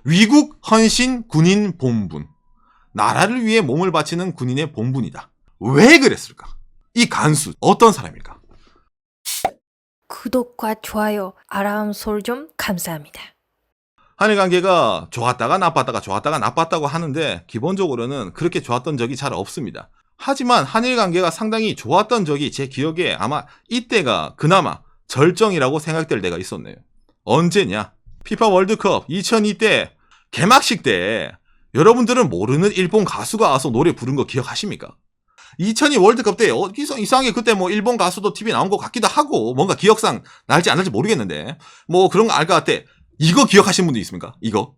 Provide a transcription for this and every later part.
위국 헌신 군인 본분. 나라를 위해 몸을 바치는 군인의 본분이다. 왜 그랬을까? 이 간수 어떤 사람일까? 구독과 좋아요, 알람 설정 감사합니다. 한일 관계가 좋았다가 나빴다가 좋았다가 나빴다고 하는데 기본적으로는 그렇게 좋았던 적이 잘 없습니다. 하지만 한일 관계가 상당히 좋았던 적이 제 기억에 아마 이때가 그나마 절정이라고 생각될 때가 있었네요. 언제냐? 피파 월드컵 2002 때 개막식 때 여러분들은 모르는 일본 가수가 와서 노래 부른 거 기억하십니까? 2002 월드컵 때 이상하게 그때 뭐 일본 가수도 TV 나온 것 같기도 하고 뭔가 기억상 날지 안 날지 모르겠는데 뭐 그런 거 알 것 같아. 이거 기억하시는 분도 있습니까? 이거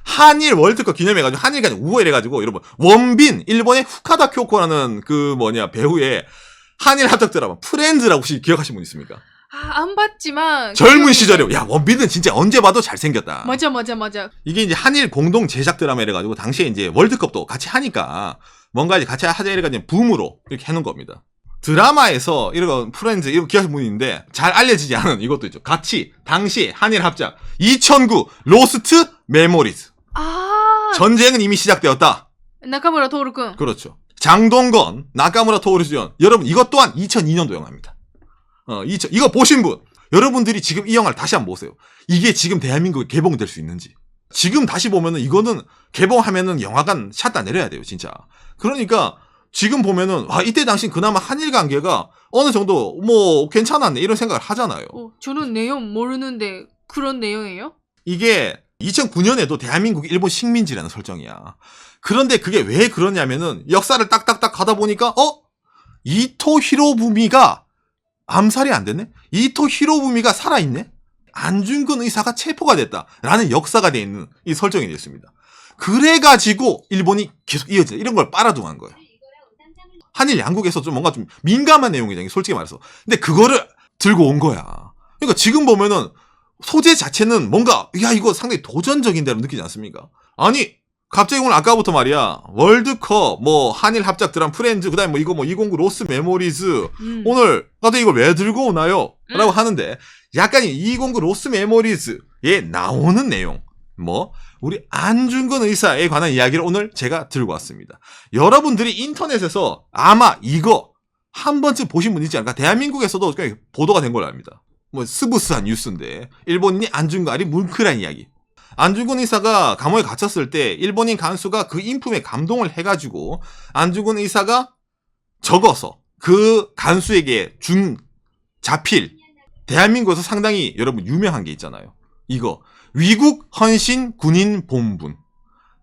한일 월드컵 기념해가지고 한일간 우호해가지고 여러분 원빈 일본의 후카다 쿄코라는 그 배우의 한일 합작 드라마 프렌즈라고 혹시 기억하시는 분 있습니까? 안 봤지만 젊은 시절에 야 원빈은 진짜 언제 봐도 잘생겼다. 맞아. 이게 이제 한일 공동 제작 드라마 이래가지고 당시에 이제 월드컵도 같이 하니까 뭔가 이제 같이 하자 이래가지고 붐으로 이렇게 해놓은 겁니다. 드라마에서 이런 프렌즈 이거 기억하시는 분이 있는데 잘 알려지지 않은 이것도 있죠. 같이 당시 한일 합작 2009 로스트 메모리즈. 전쟁은 이미 시작되었다. 나카무라 토오루-kun. 그렇죠. 장동건, 나카무라 토오루 주연. 여러분 이것 또한 2002년도 영화입니다. 이거 보신 분 여러분들이 지금 이 영화를 다시 한번 보세요. 이게 지금 대한민국에 개봉될 수 있는지. 지금 다시 보면은 이거는 개봉하면은 영화관 샷다 내려야 돼요, 진짜. 그러니까 지금 보면은 이때 당시 그나마 한일 관계가 어느 정도 뭐 괜찮았네 이런 생각을 하잖아요. 저는 내용 모르는데 그런 내용이에요? 이게 2009년에도 대한민국이 일본 식민지라는 설정이야. 그런데 그게 왜 그러냐면은 역사를 딱딱딱 가다 보니까 이토 히로부미가 암살이 안 됐네? 이토 히로부미가 살아있네? 안중근 의사가 체포가 됐다라는 역사가 돼 있는 이 설정이 됐습니다. 그래가지고 일본이 계속 이어지는 이런 걸 빨아두는 거예요. 한일 양국에서 좀 뭔가 좀 민감한 내용이잖아요, 솔직히 말해서. 근데 그거를 들고 온 거야. 그러니까 지금 보면은 소재 자체는 뭔가 이거 상당히 도전적인데로 느끼지 않습니까? 아니 갑자기 오늘 아까부터 말이야 월드컵 한일 합작 드라마 프렌즈 그다음에 이거 209 로스 메모리즈 오늘 갑자기 이걸 왜 들고 오나요? 라고 하는데 약간 209 로스 메모리즈에 나오는 내용 우리 안중근 의사에 관한 이야기를 오늘 제가 들고 왔습니다. 여러분들이 인터넷에서 아마 이거 한 번쯤 보신 분 있지 않을까? 대한민국에서도 보도가 된 걸로 압니다. 스브스한 뉴스인데 일본인이 안중근이 뭉클한 이야기. 안중근 의사가 감옥에 갇혔을 때 일본인 간수가 그 인품에 감동을 해가지고 안중근 의사가 적어서 그 간수에게 자필 대한민국에서 상당히 여러분 유명한 게 있잖아요. 이거 위국 헌신 군인 본분.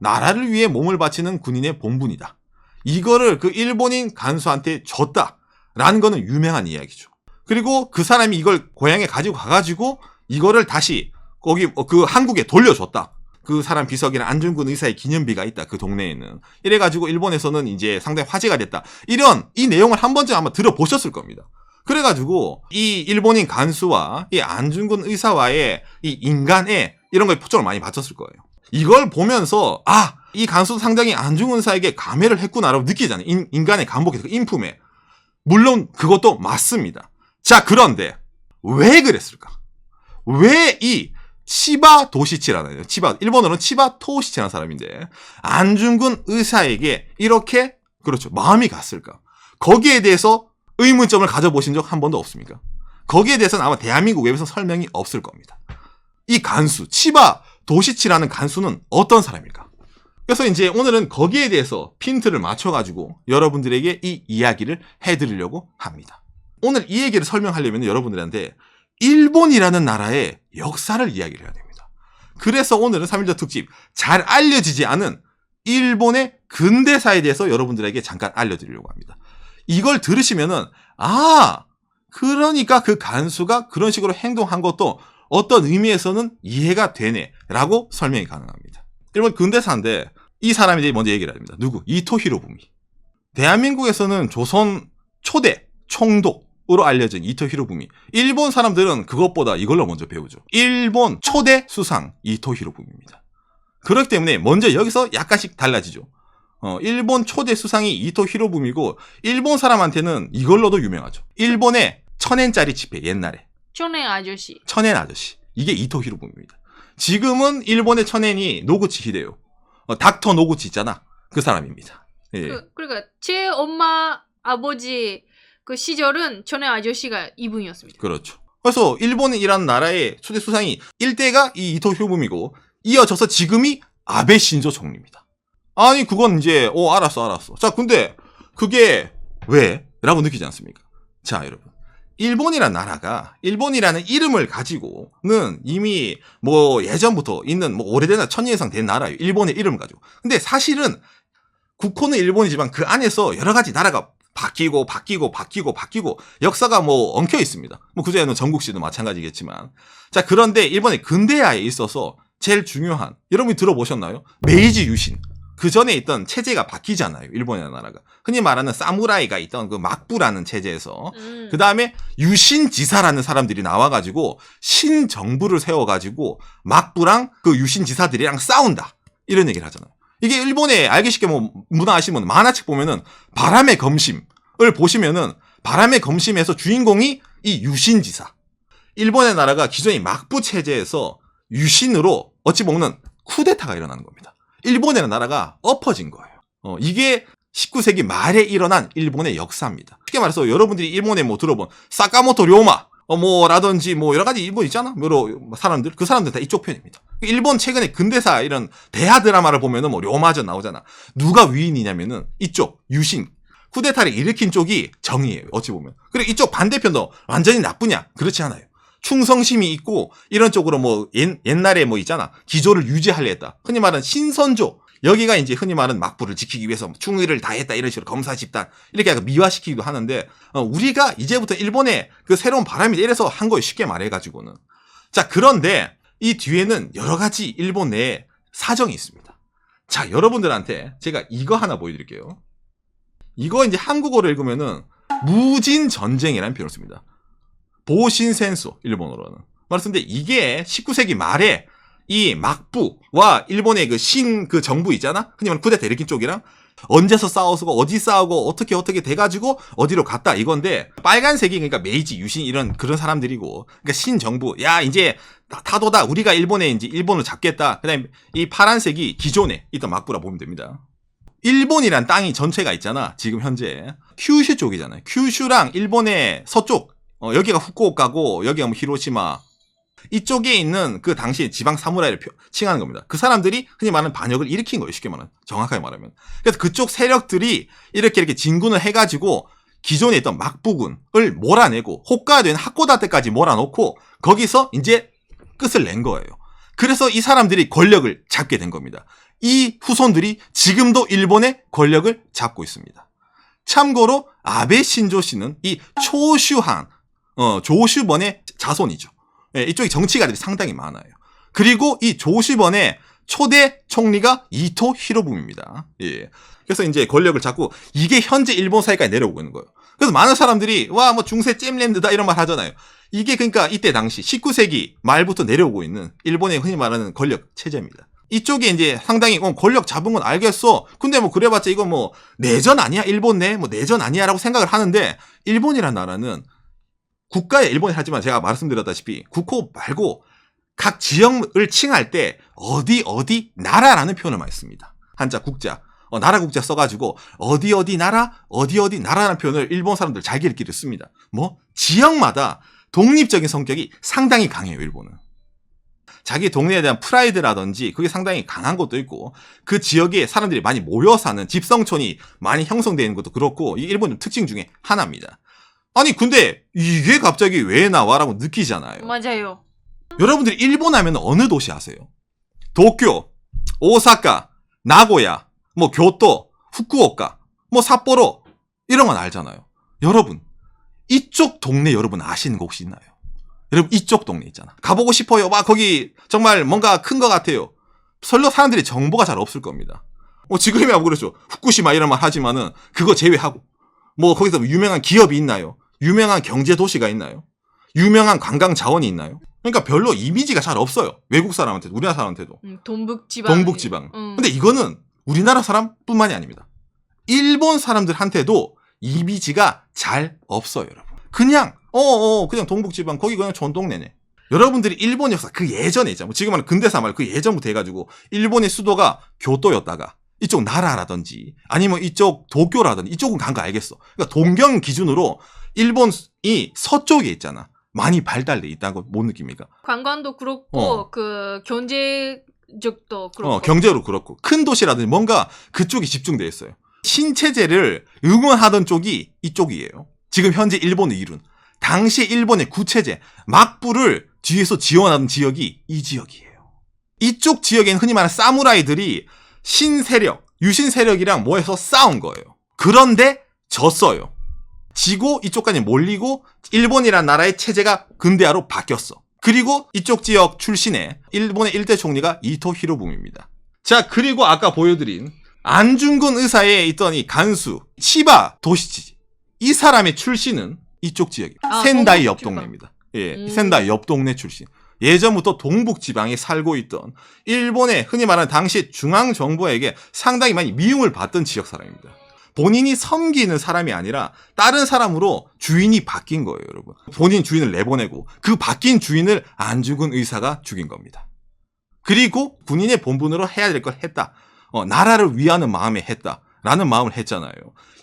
나라를 위해 몸을 바치는 군인의 본분이다. 이거를 그 일본인 간수한테 줬다라는 거는 유명한 이야기죠. 그리고 그 사람이 이걸 고향에 가지고 가가지고 이거를 다시 거기 그 한국에 돌려줬다. 그 사람 비석이나 안중근 의사의 기념비가 있다. 그 동네에는. 이래가지고 일본에서는 이제 상당히 화제가 됐다. 이 내용을 한 번쯤 아마 들어보셨을 겁니다. 그래가지고 이 일본인 간수와 이 안중근 의사와의 이 인간의 이런 거에 초점을 많이 맞췄을 거예요. 이걸 보면서 이 간수도 상당히 안중근 의사에게 감회를 했구나라고 느끼잖아요. 인간의 감복에서 그 인품에. 물론 그것도 맞습니다. 자, 그런데 왜 그랬을까? 왜 이 치바 도시치라는 일본어로는 치바 토시치라는 사람인데 안중근 의사에게 이렇게 마음이 갔을까? 거기에 대해서 의문점을 가져보신 적 한 번도 없습니까? 거기에 대해서는 아마 대한민국 웹에서 설명이 없을 겁니다. 이 간수 치바 도시치라는 간수는 어떤 사람일까? 그래서 이제 오늘은 거기에 대해서 핀트를 맞춰가지고 여러분들에게 이 이야기를 해드리려고 합니다. 오늘 이 얘기를 설명하려면 여러분들한테 일본이라는 나라의 역사를 이야기를 해야 됩니다. 그래서 오늘은 3.1절 특집 잘 알려지지 않은 일본의 근대사에 대해서 여러분들에게 잠깐 알려드리려고 합니다. 이걸 들으시면은 그러니까 그 간수가 그런 식으로 행동한 것도 어떤 의미에서는 이해가 되네 라고 설명이 가능합니다. 일본 근대사인데 이 사람이 이제 먼저 얘기를 합니다. 누구? 이토 히로부미. 대한민국에서는 조선 초대 총독으로 알려진 이토 히로부미. 일본 사람들은 그것보다 이걸로 먼저 배우죠. 일본 초대 수상 이토 히로부미입니다. 그렇기 때문에 먼저 여기서 약간씩 달라지죠. 일본 초대 수상이 이토 히로부미고 일본 사람한테는 이걸로도 유명하죠. 일본의 1000엔짜리 지폐 옛날에 초낸 아저씨. 천엔 아저씨. 이게 이토 히로부미입니다. 지금은 일본의 천엔이 노구치 히데요. 닥터 노구치 있잖아. 그 사람입니다. 예. 그러니까 제 엄마 아버지 그 시절은 전에 아저씨가 이분이었습니다. 그렇죠. 그래서 일본이라는 나라의 초대 수상이 1대가 이 이토 효부미고 이어져서 지금이 아베 신조 총리입니다. 아니 그건 이제 알았어. 자 근데 그게 왜? 라고 느끼지 않습니까? 자 여러분. 일본이라는 나라가 일본이라는 이름을 가지고는 이미 뭐 예전부터 있는 뭐 오래된 1000년 이상 된 나라예요. 일본의 이름을 가지고. 근데 사실은 국호는 일본이지만 그 안에서 여러 가지 나라가 바뀌고 역사가 뭐 엉켜 있습니다. 뭐 그전에는 전국시도 마찬가지겠지만. 자 그런데 일본의 근대화에 있어서 제일 중요한 여러분이 들어보셨나요? 메이지 유신. 그 전에 있던 체제가 바뀌잖아요. 일본이라는 나라가. 흔히 말하는 사무라이가 있던 그 막부라는 체제에서 그 다음에 유신지사라는 사람들이 나와가지고 신정부를 세워가지고 막부랑 그 유신지사들이랑 싸운다. 이런 얘기를 하잖아요. 이게 일본에 알기 쉽게 뭐 문화 아시면 만화책 보면은 바람의 검심을 보시면은 바람의 검심에서 주인공이 이 유신지사. 일본의 나라가 기존의 막부 체제에서 유신으로 어찌 보면 쿠데타가 일어나는 겁니다. 일본이라는 나라가 엎어진 거예요. 이게 19세기 말에 일어난 일본의 역사입니다. 쉽게 말해서 여러분들이 일본에 뭐 들어본 사카모토 료마 뭐라든지 뭐 여러 가지 일본 있잖아. 여러 사람들 그 사람들 다 이쪽 편입니다. 일본 최근에 근대사 이런 대하 드라마를 보면은 뭐 료마전 나오잖아. 누가 위인이냐면은 이쪽 유신 쿠데타를 일으킨 쪽이 정의예요. 어찌 보면. 그리고 이쪽 반대편도 완전히 나쁘냐? 그렇지 않아요. 충성심이 있고 이런 쪽으로 뭐 옛날에 뭐 있잖아. 기조를 유지하려 했다. 흔히 말하는 신선조. 여기가 이제 흔히 말하는 막부를 지키기 위해서 충의를 다했다 이런 식으로 검사 집단 이렇게 약간 미화시키기도 하는데 우리가 이제부터 일본의 그 새로운 바람이 이래서 한 거예요. 쉽게 말해가지고는. 자 그런데 이 뒤에는 여러 가지 일본 내에 사정이 있습니다. 자 여러분들한테 제가 이거 하나 보여드릴게요. 이거 이제 한국어로 읽으면은 무진전쟁이라는 표현을 씁니다. 보신센소 일본어로는. 말씀인데 이게 19세기 말에 이 막부와 일본의 그 정부 있잖아? 흔히 말하는 쿠데타 일으킨 쪽이랑 언제서 싸우고 어디 싸우고 어떻게 돼가지고 어디로 갔다 이건데 빨간색이 그러니까 메이지 유신 이런 그런 사람들이고 그러니까 신정부 야 이제 타도다 우리가 일본에 이제 일본을 잡겠다. 그다음에 이 파란색이 기존에 있던 막부라 보면 됩니다. 일본이란 땅이 전체가 있잖아. 지금 현재 큐슈 쪽이잖아요. 큐슈랑 일본의 서쪽 여기가 후쿠오카고 여기가 뭐 히로시마 이쪽에 있는 그 당시 지방 사무라이를 칭하는 겁니다. 그 사람들이 흔히 말하는 반역을 일으킨 거예요. 쉽게 말하면 정확하게 말하면. 그래서 그쪽 세력들이 이렇게 진군을 해가지고 기존에 있던 막부군을 몰아내고 홋카이도에는 하코다테까지 몰아놓고 거기서 이제 끝을 낸 거예요. 그래서 이 사람들이 권력을 잡게 된 겁니다. 이 후손들이 지금도 일본의 권력을 잡고 있습니다. 참고로 아베 신조 씨는 이 초슈한 조슈번의 자손이죠. 예, 이쪽에 정치가들이 상당히 많아요. 그리고 이 조슈번의 초대 총리가 이토 히로부미입니다. 예. 그래서 이제 권력을 잡고 이게 현재 일본 사회까지 내려오고 있는 거예요. 그래서 많은 사람들이 와 뭐 중세 잼랜드다 이런 말 하잖아요. 이게 그러니까 이때 당시 19세기 말부터 내려오고 있는 일본의 흔히 말하는 권력 체제입니다. 이쪽에 이제 상당히 권력 잡은 건 알겠어. 근데 뭐 그래봤자 이거 뭐 내전 아니야? 일본 내 뭐 내전 아니야라고 생각을 하는데 일본이란 나라는 국가에 일본이 하지만 제가 말씀드렸다시피 국호 말고 각 지역을 칭할 때 어디 나라라는 표현을 많이 씁니다. 한자 국자. 나라 국자 써가지고 어디 나라라는 표현을 일본 사람들 자기들끼리 씁니다. 뭐 지역마다 독립적인 성격이 상당히 강해요. 일본은. 자기 동네에 대한 프라이드라든지 그게 상당히 강한 것도 있고 그 지역에 사람들이 많이 모여 사는 집성촌이 많이 형성되는 것도 그렇고 이 일본 특징 중에 하나입니다. 아니 근데 이게 갑자기 왜 나와라고 느끼잖아요. 맞아요. 여러분들이 일본 하면 어느 도시 아세요? 도쿄, 오사카, 나고야, 뭐 교토, 후쿠오카, 뭐 삿포로 이런 건 알잖아요. 여러분 이쪽 동네 여러분 아시는 곳 혹시 있나요? 여러분 이쪽 동네 있잖아. 가보고 싶어요. 와 거기 정말 뭔가 큰 것 같아요. 설로 사람들이 정보가 잘 없을 겁니다. 지금이야 뭐 그렇죠. 후쿠시마 이런 말 하지만은 그거 제외하고 뭐 거기서 유명한 기업이 있나요? 유명한 경제 도시가 있나요? 유명한 관광 자원이 있나요? 그러니까 별로 이미지가 잘 없어요. 외국 사람한테도 우리나라 사람한테도. 동북지방. 근데 이거는 우리나라 사람뿐만이 아닙니다. 일본 사람들한테도 이미지가 잘 없어요, 여러분. 그냥 그냥 동북지방 거기 그냥 촌동네네. 여러분들이 일본 역사 그 예전에 있잖아요. 뭐 지금은 근대사 말고 그 예전부터 해가지고 일본의 수도가 교토였다가 이쪽 나라라든지 아니면 이쪽 도쿄라든지 이쪽은 간 거 알겠어. 그러니까 동경 기준으로 일본이 서쪽에 있잖아. 많이 발달돼 있다는 거 못 느낍니까? 관광도 그렇고 그 경제적도 그렇고 경제로 그렇고 큰 도시라든지 뭔가 그쪽이 집중돼 있어요. 신체제를 응원하던 쪽이 이쪽이에요. 지금 현재 일본의 이룬 당시 일본의 구체제 막부를 뒤에서 지원하던 지역이 이 지역이에요. 이쪽 지역에는 흔히 말하는 사무라이들이 신세력, 유신세력이랑 모여서 싸운 거예요. 그런데 졌어요. 지고 이쪽까지 몰리고 일본이라는 나라의 체제가 근대화로 바뀌었어. 그리고 이쪽 지역 출신의 일본의 일대 총리가 이토 히로부미입니다. 자, 그리고 아까 보여드린 안중근 의사에 있던 이 간수 치바 도시치 이 사람의 출신은 이쪽 지역이에요. 센다이 옆 동네입니다. 예, 센다이 옆 동네 출신. 예전부터 동북 지방에 살고 있던 일본의 흔히 말하는 당시 중앙 정부에게 상당히 많이 미움을 받던 지역 사람입니다. 본인이 섬기는 사람이 아니라 다른 사람으로 주인이 바뀐 거예요, 여러분. 본인 주인을 내보내고 그 바뀐 주인을 안중근 의사가 죽인 겁니다. 그리고 군인의 본분으로 해야 될 걸 했다. 나라를 위하는 마음에 했다라는 마음을 했잖아요.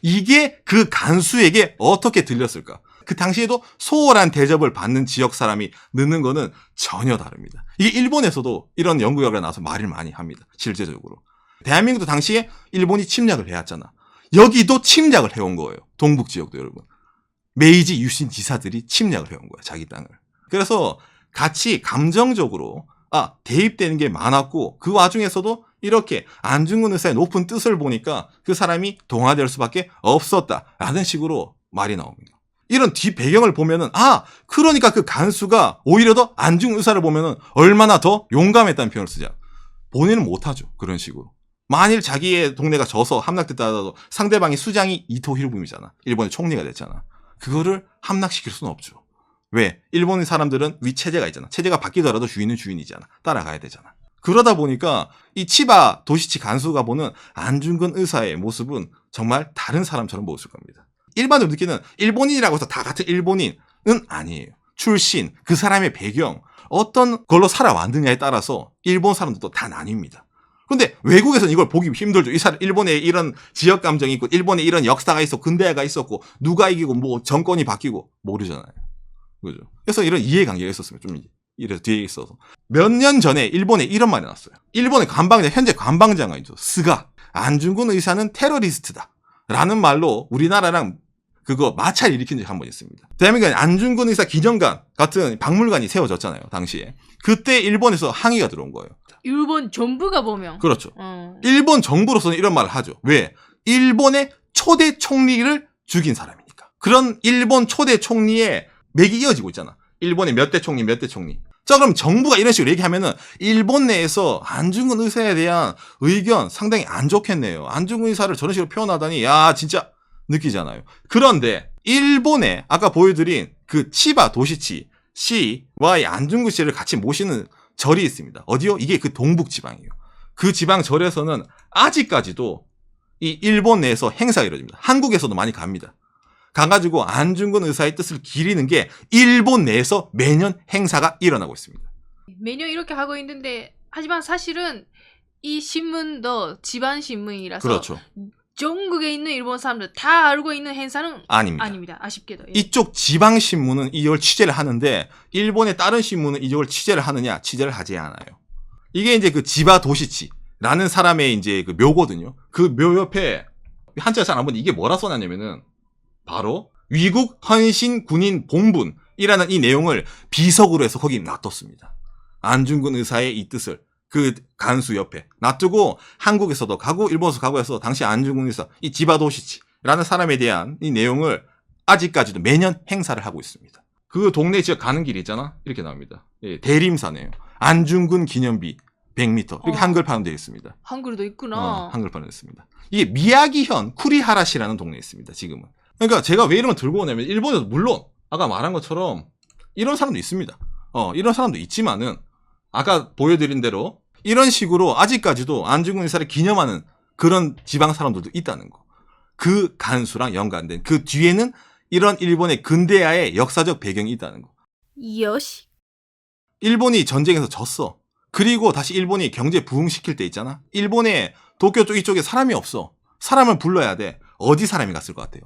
이게 그 간수에게 어떻게 들렸을까? 그 당시에도 소홀한 대접을 받는 지역 사람이 느는 거는 전혀 다릅니다. 이게 일본에서도 이런 연구 결과가 나와서 말을 많이 합니다. 실제적으로. 대한민국도 당시에 일본이 침략을 해왔잖아. 여기도 침략을 해온 거예요. 동북 지역도 여러분. 메이지 유신 지사들이 침략을 해온 거예요. 자기 땅을. 그래서 같이 감정적으로 대입되는 게 많았고 그 와중에서도 이렇게 안중근 의사의 높은 뜻을 보니까 그 사람이 동화될 수밖에 없었다라는 식으로 말이 나옵니다. 이런 뒤 배경을 보면은 그러니까 그 간수가 오히려 더 안중근 의사를 보면은 얼마나 더 용감했다는 표현을 쓰자. 본인은 못하죠. 그런 식으로. 만일 자기의 동네가 져서 함락됐다 하더라도 상대방이 수장이 이토 히로부미잖아. 일본의 총리가 됐잖아. 그거를 함락시킬 수는 없죠. 왜? 일본의 사람들은 위체제가 있잖아. 체제가 바뀌더라도 주인은 주인이잖아. 따라가야 되잖아. 그러다 보니까 이 치바 도시치 간수가 보는 안중근 의사의 모습은 정말 다른 사람처럼 보였을 겁니다. 일반적으로 느끼는 일본인이라고 해서 다 같은 일본인은 아니에요. 출신, 그 사람의 배경, 어떤 걸로 살아왔느냐에 따라서 일본 사람들도 다 나뉩니다. 근데 외국에서는 이걸 보기 힘들죠. 일본에 이런 지역 감정이 있고, 일본에 이런 역사가 있었고, 근대화가 있었고, 누가 이기고, 뭐, 정권이 바뀌고, 모르잖아요. 그죠? 그래서 이런 이해관계가 있었으면 좀, 이래서 뒤에 있어서. 몇 년 전에 일본에 이런 말이 나왔어요. 일본의 현재 관방장관이죠. 스가. 안중근 의사는 테러리스트다. 라는 말로 우리나라랑 그거 마찰 일으킨 적이 한 번 있습니다. 대한민국에 안중근 의사 기념관 같은 박물관이 세워졌잖아요. 당시에. 그때 일본에서 항의가 들어온 거예요. 일본 정부가 보면 그렇죠. 일본 정부로서는 이런 말을 하죠. 왜? 일본의 초대 총리를 죽인 사람이니까. 그런 일본 초대 총리의 맥이 이어지고 있잖아. 일본의 몇 대 총리, 몇 대 총리. 자, 그럼 정부가 이런 식으로 얘기하면은 일본 내에서 안중근 의사에 대한 의견 상당히 안 좋겠네요. 안중근 의사를 저런 식으로 표현하다니, 야, 진짜 느끼잖아요. 그런데 일본에 아까 보여드린 그 치바 도시치 씨와 이 안중근 씨를 같이 모시는 절이 있습니다. 어디요? 이게 그 동북 지방이에요. 그 지방 절에서는 아직까지도 이 일본 내에서 행사가 이루어집니다. 한국에서도 많이 갑니다. 가가지고 안중근 의사의 뜻을 기리는 게 일본 내에서 매년 행사가 일어나고 있습니다. 매년 이렇게 하고 있는데 하지만 사실은 이 신문도 지방 신문이라서 그렇죠. 전국에 있는 일본 사람들 다 알고 있는 행사는 아닙니다. 아쉽게도. 예. 이쪽 지방 신문은 이걸 취재를 하는데 일본의 다른 신문은 이걸 취재를 하느냐? 취재를 하지 않아요. 이게 이제 그 지바 도시치라는 사람의 이제 그 묘거든요. 그 묘 옆에 한자를 잘 안 보는데 이게 뭐라 써놨냐면은 바로 위국 헌신 군인 본분이라는 이 내용을 비석으로 해서 거기 놔뒀습니다. 안중근 의사의 이 뜻을 그 간수 옆에 놔두고 한국에서도 가고 일본에서 가고 해서 당시 안중근 의사 이 지바도시치라는 사람에 대한 이 내용을 아직까지도 매년 행사를 하고 있습니다. 그 동네 지역 가는 길이 있잖아. 이렇게 나옵니다. 예, 대림사네요. 안중근 기념비 100m 이렇게 한글판으로 되어 있습니다. 한글도 있구나. 한글판으로 있습니다. 이게 미야기현 쿠리하라시라는 동네에 있습니다. 지금은. 그러니까 제가 왜 이런 걸 들고 오냐면 일본에도 물론 아까 말한 것처럼 이런 사람도 있습니다. 이런 사람도 있지만은 아까 보여드린 대로 이런 식으로 아직까지도 안중근 의사를 기념하는 그런 지방 사람들도 있다는 거. 그 간수랑 연관된 그 뒤에는 이런 일본의 근대화의 역사적 배경이 있다는 거. 요시 일본이 전쟁에서 졌어. 그리고 다시 일본이 경제 부흥시킬 때 있잖아. 일본에 도쿄 쪽 이쪽에 사람이 없어. 사람을 불러야 돼. 어디 사람이 갔을 것 같아요?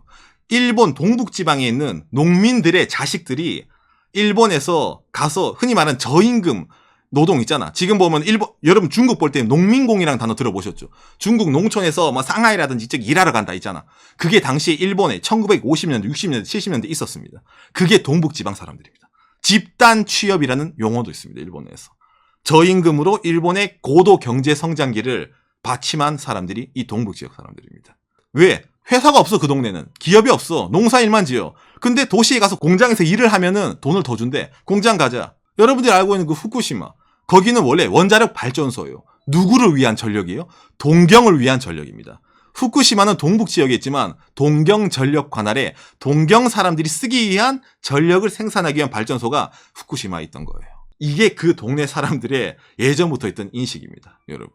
일본 동북지방에 있는 농민들의 자식들이 일본에서 가서 흔히 말하는 저임금 노동 있잖아. 지금 보면 여러분 중국 볼 때 농민공이라는 단어 들어보셨죠? 중국 농촌에서 뭐 상하이라든지 이쪽 일하러 간다 있잖아. 그게 당시 일본에 1950년대, 60년대, 70년대 있었습니다. 그게 동북지방 사람들입니다. 집단 취업이라는 용어도 있습니다. 일본에서. 저임금으로 일본의 고도 경제 성장기를 받침한 사람들이 이 동북지역 사람들입니다. 왜? 회사가 없어. 그 동네는. 기업이 없어. 농사일만 지어. 근데 도시에 가서 공장에서 일을 하면은 돈을 더 준대. 공장 가자. 여러분들이 알고 있는 그 후쿠시마. 거기는 원래 원자력 발전소예요. 누구를 위한 전력이에요? 동경을 위한 전력입니다. 후쿠시마는 동북 지역에 있지만 동경 전력 관할에 동경 사람들이 쓰기 위한 전력을 생산하기 위한 발전소가 후쿠시마에 있던 거예요. 이게 그 동네 사람들의 예전부터 있던 인식입니다. 여러분.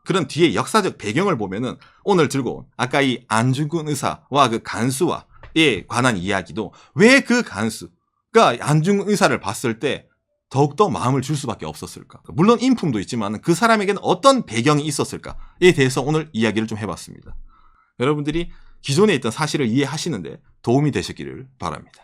그런 뒤에 역사적 배경을 보면은 오늘 들고 온 아까 이 안중근 의사와 그 간수와에 관한 이야기도 왜 그 간수가 안중근 의사를 봤을 때 더욱더 마음을 줄 수밖에 없었을까? 물론 인품도 있지만 그 사람에게는 어떤 배경이 있었을까에 대해서 오늘 이야기를 좀 해봤습니다. 여러분들이 기존에 있던 사실을 이해하시는데 도움이 되셨기를 바랍니다.